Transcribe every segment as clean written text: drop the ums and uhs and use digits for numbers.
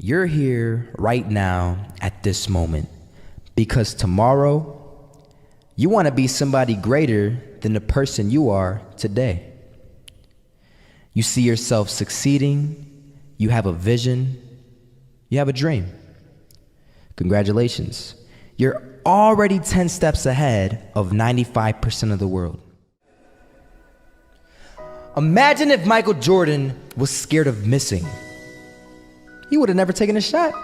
You're here right now at this moment because tomorrow you want to be somebody greater than the person you are today. You see yourself succeeding, you have a vision, you have a dream. Congratulations. You're already 10 steps ahead of 95% of the world. Imagine if Michael Jordan was scared of missing. He would have never taken a shot.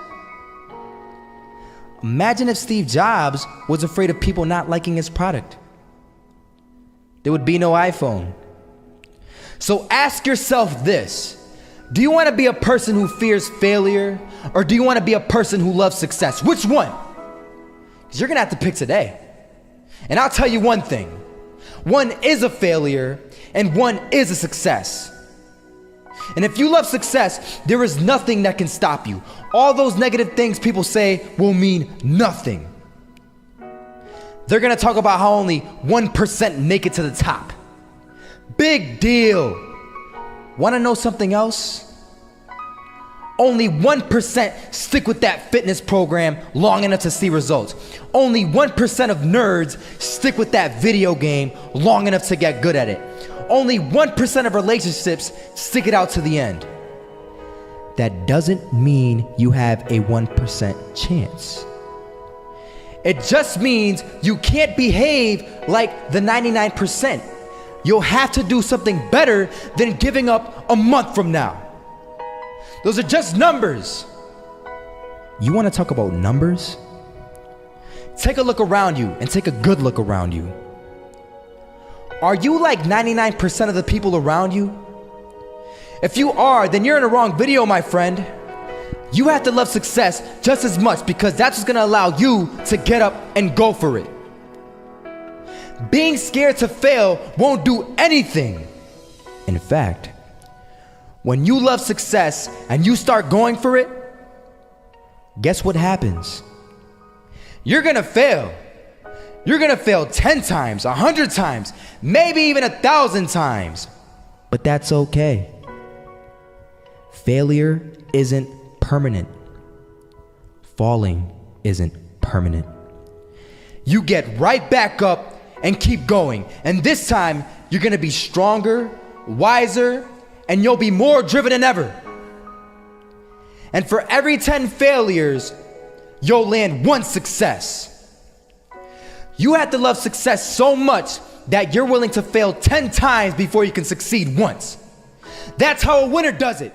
Imagine if Steve Jobs was afraid of people not liking his product. There would be no iPhone. So ask yourself this: do you want to be a person who fears failure, or do you want to be a person who loves success? Which one? Because you're gonna have to pick today. And I'll tell you one thing: one is a failure and one is a success. And if you love success, there is nothing that can stop you. All those negative things people say will mean nothing. They're gonna talk about how only 1% make it to the top. Big deal. Wanna know something else? Only 1% stick with that fitness program long enough to see results. Only 1% of nerds stick with that video game long enough to get good at it. Only 1% of relationships stick it out to the end. That doesn't mean you have a 1% chance. It just means you can't behave like the 99%. You'll have to do something better than giving up a month from now. Those are just numbers. You want to talk about numbers? Take a look around you and take a good look around you. Are you like 99% of the people around you? If you are, then you're in the wrong video, my friend. You have to love success just as much because that's what's gonna allow you to get up and go for it. Being scared to fail won't do anything. In fact, when you love success and you start going for it, guess what happens? You're gonna fail. You're gonna fail 10 times, 100 times, maybe even 1,000 times. But that's okay. Failure isn't permanent. Falling isn't permanent. You get right back up and keep going. And this time, you're gonna be stronger, wiser, and you'll be more driven than ever. And for every 10 failures, you'll land one success. You have to love success so much that you're willing to fail 10 times before you can succeed once. That's how a winner does it.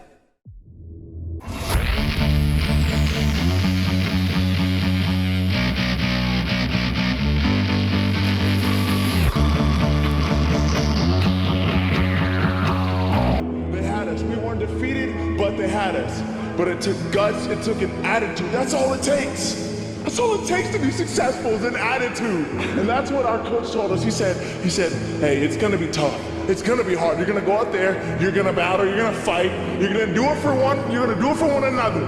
They had us. We weren't defeated, but they had us. But it took guts, it took an attitude. That's all it takes. That's all it takes to be successful is an attitude. And that's what our coach told us. He said, hey, it's gonna be tough. It's gonna be hard. You're gonna go out there, you're gonna battle, you're gonna fight, you're gonna do it for one, you're gonna do it for one another.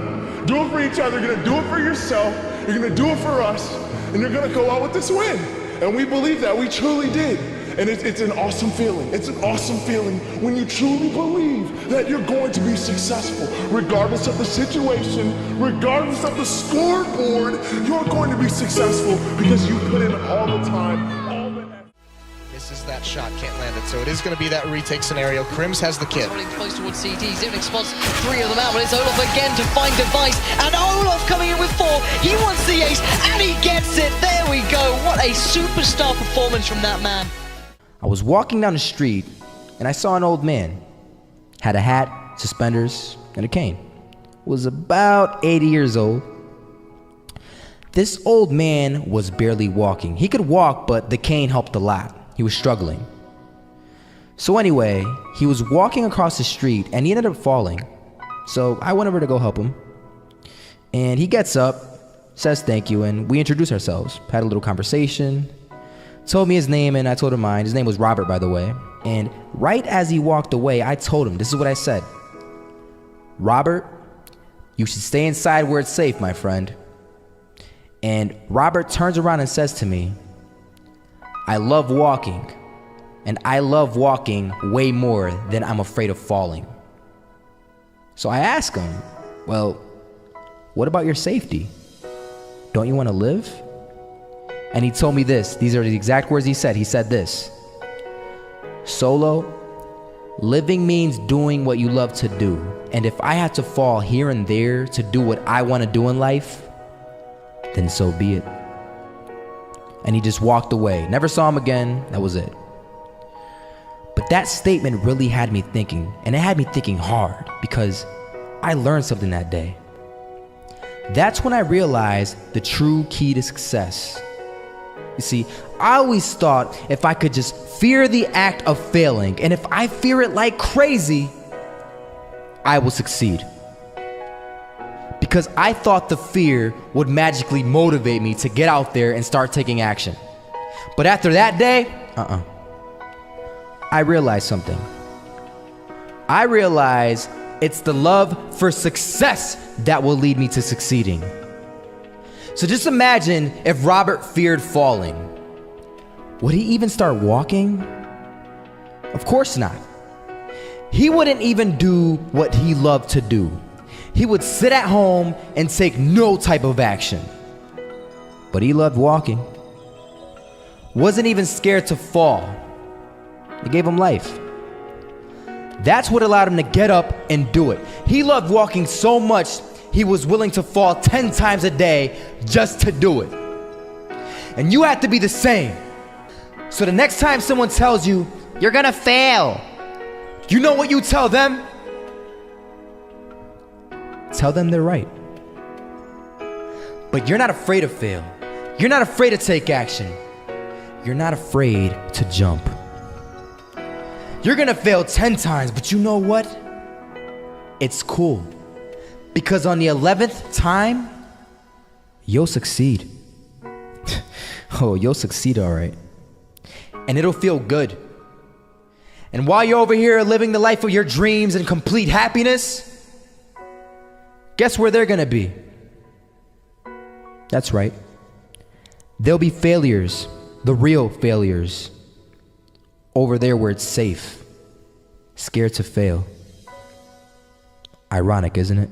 Do it for each other, you're gonna do it for yourself, you're gonna do it for us, and you're gonna go out with this win. And we believe that, we truly did. And it's an awesome feeling. It's an awesome feeling when you truly believe that you're going to be successful. Regardless of the situation, regardless of the scoreboard, you're going to be successful because you put in all the time, all the effort. This is that shot, can't land it. So it is going to be that retake scenario. Krims has the kid. Running close towards CT, Zivnik spots 3 of them out, but it's Olaf again to find Device, and Olaf coming in with 4. He wants the ace, and he gets it. There we go. What a superstar performance from that man. I was walking down the street and I saw an old man. Had a hat, suspenders, and a cane. Was about 80 years old. This old man was barely walking. He could walk, but the cane helped a lot. He was struggling. So anyway, he was walking across the street and he ended up falling. So I went over to go help him. And he gets up, says thank you, and we introduced ourselves. Had a little conversation. Told me his name and I told him mine. His name was Robert, by the way. And right as he walked away, I told him, this is what I said. Robert, you should stay inside where it's safe, my friend. And Robert turns around and says to me, I love walking. And I love walking way more than I'm afraid of falling. So I ask him, well, What about your safety? Don't you want to live? And he told me this. These are the exact words he said. He said this: Solo, living means doing what you love to do. And if I had to fall here and there to do what I want to do in life, then so be it. And he just walked away. Never saw him again. That was it. But that statement really had me thinking, and it had me thinking hard, because I learned something that day. That's when I realized the true key to success. You see, I always thought if I could just fear the act of failing, and if I fear it like crazy, I will succeed. Because I thought the fear would magically motivate me to get out there and start taking action. But after that day, I realized something. I realized it's the love for success that will lead me to succeeding. So just imagine if Robert feared falling. Would he even start walking? Of course not. He wouldn't even do what he loved to do. He would sit at home and take no type of action. But he loved walking. Wasn't even scared to fall. It gave him life. That's what allowed him to get up and do it. He loved walking so much, he was willing to fall 10 times a day just to do it. And you have to be the same. So the next time someone tells you, you're gonna fail, you know what you tell them? Tell them they're right. But you're not afraid to fail. You're not afraid to take action. You're not afraid to jump. You're gonna fail 10 times, but you know what? It's cool. Because on the 11th time, you'll succeed. Oh, you'll succeed, all right. And it'll feel good. And while you're over here living the life of your dreams and complete happiness, guess where they're gonna be? That's right. They'll be failures, the real failures. Over there where it's safe, scared to fail. Ironic, isn't it?